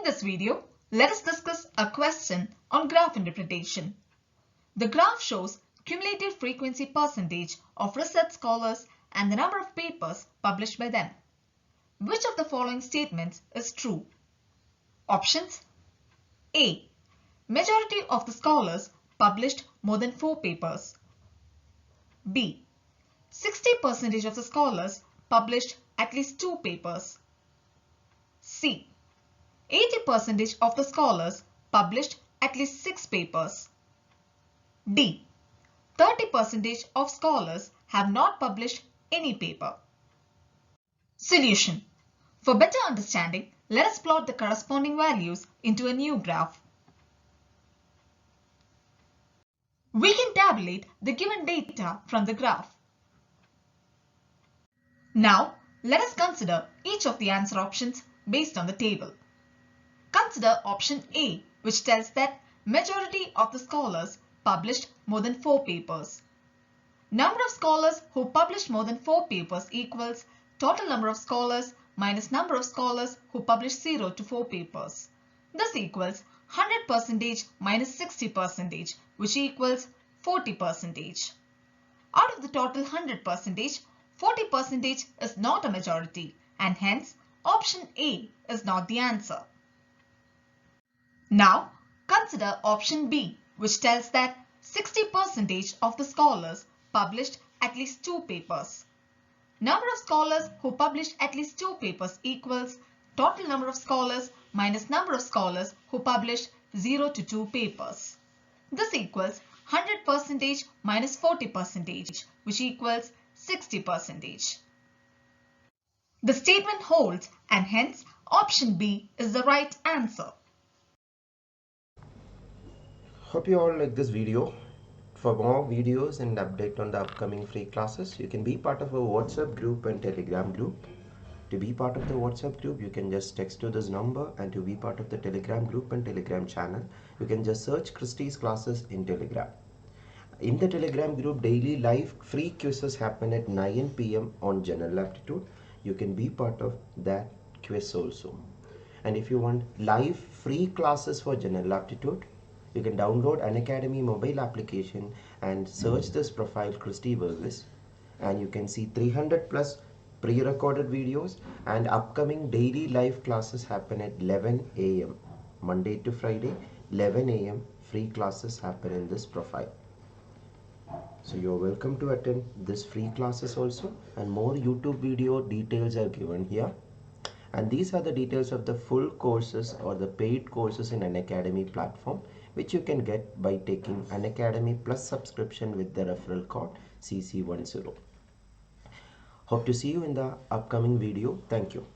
this video, let us discuss a question on graph interpretation. The graph shows cumulative frequency percentage of research scholars and the number of papers published by them. Which of the following statements is true? Options: A. Majority of the scholars published more than 4 papers. B. 60% of the scholars published at least 2 papers. C. 80% of the scholars published at least 6 papers. D. 30% of scholars have not published any paper. Solution. For better understanding, let us plot the corresponding values into a new graph. We can tabulate the given data from the graph. Now, let us consider each of the answer options based on the table. Consider option A, which tells that majority of the scholars published more than 4 papers. Number of scholars who published more than 4 papers equals total number of scholars minus number of scholars who published 0 to 4 papers. This equals 100% minus 60%, which equals 40%. Out of the total 100%, 40% is not a majority, and hence option A is not the answer. Now consider option B, which tells that 60% of the scholars published at least 2 papers. Number of scholars who published at least 2 papers equals total number of scholars minus number of scholars who published 0 to 2 papers. This equals 100% minus 40%, which equals 60%. The statement holds, and hence option B is the right answer. Hope you all like this video. For more videos and update on the upcoming free classes, you can be part of a WhatsApp group and Telegram group. To be part of the WhatsApp group, you can just text to this number, and to be part of the Telegram group and Telegram channel, you can just search Christy's classes in Telegram. In the Telegram group, daily live free quizzes happen at 9 PM on General Aptitude. You can be part of that quiz also. And if you want live free classes for General Aptitude, you can download Unacademy mobile application and search this profile Christy Varghese, and you can see 300 plus pre-recorded videos, and upcoming daily live classes happen at 11 AM. Monday to Friday, 11 AM free classes happen in this profile. So you're welcome to attend this free classes also, and more YouTube video details are given here. And these are the details of the full courses or the paid courses in Unacademy platform, which you can get by taking Unacademy Plus subscription with the referral code CC10. Hope to see you in the upcoming video. Thank you.